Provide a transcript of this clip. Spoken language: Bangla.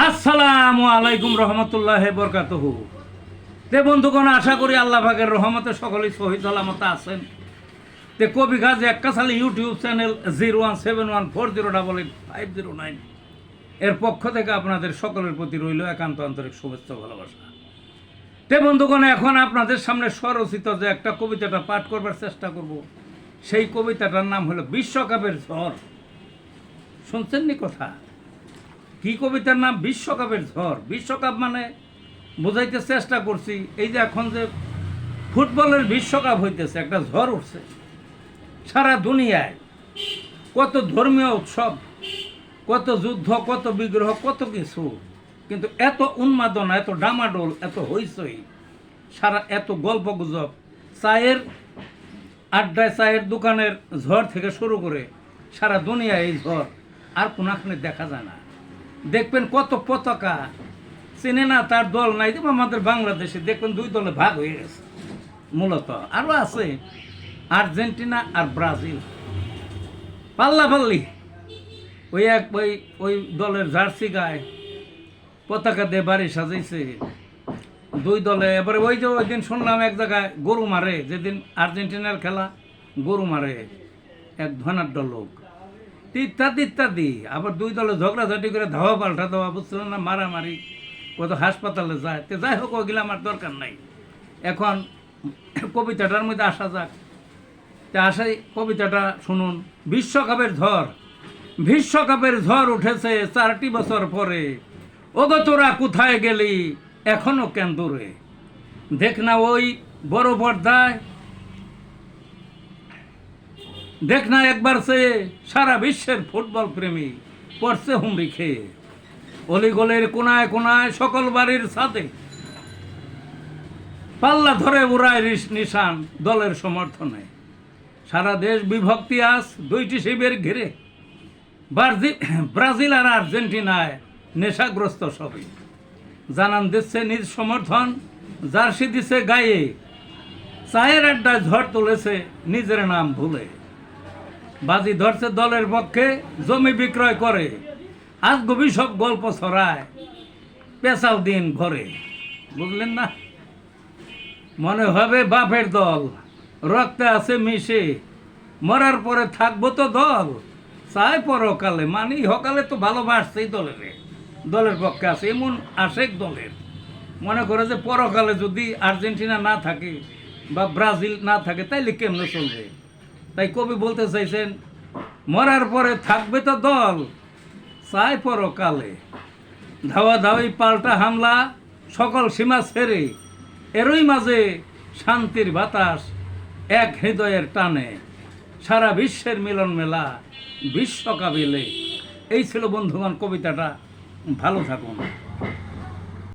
আসসালামু আলাইকুম রহমতুল্লাহি বরকাতুহু। তে বন্ধুগণ, আশা করি আল্লাহ পাকের রহমতে সকলেই সহি সালামত আছেন। তে কবি গাজী এক্কাশালী ইউটিউব চ্যানেল 017140885009 এর পক্ষ থেকে আপনাদের সকলের প্রতি রইল একান্ত আন্তরিক শুভেচ্ছা ভালোবাসা। তে বন্ধুগণ, এখন আপনাদের সামনে স্বরচিত যে একটা কবিতাটা পাঠ করবার চেষ্টা করব, সেই কবিতাটার নাম হলো বিশ্বকাপের ঝড়। শুনছেন নি কথা? কি কবিতার নাম? বিশ্বকাপের ঝড়। বিশ্বকাপ মানে বোঝাইতে চেষ্টা করছি, এই যে এখন যে ফুটবলের বিশ্বকাপ হইতেছে, একটা ঝড় উঠছে সারা দুনিয়ায়। কত ধর্মীয় উৎসব, কত যুদ্ধ, কত বিগ্রহ, কত কিছু, কিন্তু এত উন্মাদনা, এত ডামাডোল, এত হইচই, সারা এত গল্প গুজব, চায়ের আড্ডায়, চায়ের দোকানের ঝড় থেকে শুরু করে সারা দুনিয়ায় এই ঝড় আর কোনখানে দেখা যায় না। দেখবেন কত পতাকা, চেনে না তার দল নাই। যেমন আমাদের বাংলাদেশে দেখবেন দুই দলে ভাগ হয়ে গেছে মূলত। আরও আছে আর্জেন্টিনা আর ব্রাজিল, পাল্লাপাল্লি। ওই এক ওই দলের জার্সি গায়ে পতাকা দিয়ে বাড়ি সাজাইছে দুই দলে। এবারে ওই যে ওই দিন শুনলাম এক জায়গায় গরু মারে, যেদিন আর্জেন্টিনার খেলা, গরু মারে এক ধনাঢ্য লোক, ইত্যাদি ইত্যাদি। আবার দুই দলে ঝগড়াঝাটি করে ধাওয়া পাল্টা দেওয়া, বুঝছিলেন না, মারামারি, কত হাসপাতালে যায়। তো যাই হোক, ওইগুলো আমার দরকার নাই। এখন কবিতাটার মধ্যে আসা যাক। তা আসাই কবিতাটা শুনুন। বিশ্বকাপের ঝড়। বিশ্বকাপের ঝড় উঠেছে 4টি বছর পরে, ওগো তোরা কোথায় গেলি এখনো কেন দূরে? দেখ না ওই বড় পর্দায়, দেখ না একবার সে সারা বিশ্বের ফুটবল প্রেমী পড়ছে হুমড়ি খেয়ে। অলিগলের কোনায় কোনায়, সকল বাড়ির ছাদে পাল্লা ধরে উড়ায় নিশান দলের সমর্থনে। সারা দেশ বিভক্তি আজ দুইটি শিবির ঘিরে, ব্রাজিল আর আর্জেন্টিনায় নেশাগ্রস্ত সবে। জানান দিচ্ছে নিজ সমর্থন, জার্সি দিচ্ছে গায়ে, চায়ের আড্ডায় ঝড় তুলেছে নিজের নাম ভুলে। বাজি ধরছে দলের পক্ষে, জমি বিক্রয় করে, আজ গভীর সব গল্প ছড়ায় পেশাল দিন ভরে। বুঝলেন না? মনে হবে বাপের দল, রক্তে আছে মিশে, মরার পরে থাকবো তো দল, চাই পরকালে, মানি হকালে তো ভালোবাসছেই দলের পক্ষে আছে, এমন আশেক দলের। মনে করে যে পরকালে যদি আর্জেন্টিনা না থাকে বা ব্রাজিল না থাকে, তাইলে কেমনে চলবে? তাই কবি বলতে চাইছেন, মরার পরে থাকবে তো দল, চাই পরকালে, ধাওয়া ধাওয়ি পাল্টা হামলা, সকল সীমা ছেড়ে, এরই মাঝে শান্তির বাতাস এক হৃদয়ের টানে, সারা বিশ্বের মিলন মেলা বিশ্বকাপ এলে। এই ছিল বন্ধুগণ কবিতাটা। ভালো থাকুন।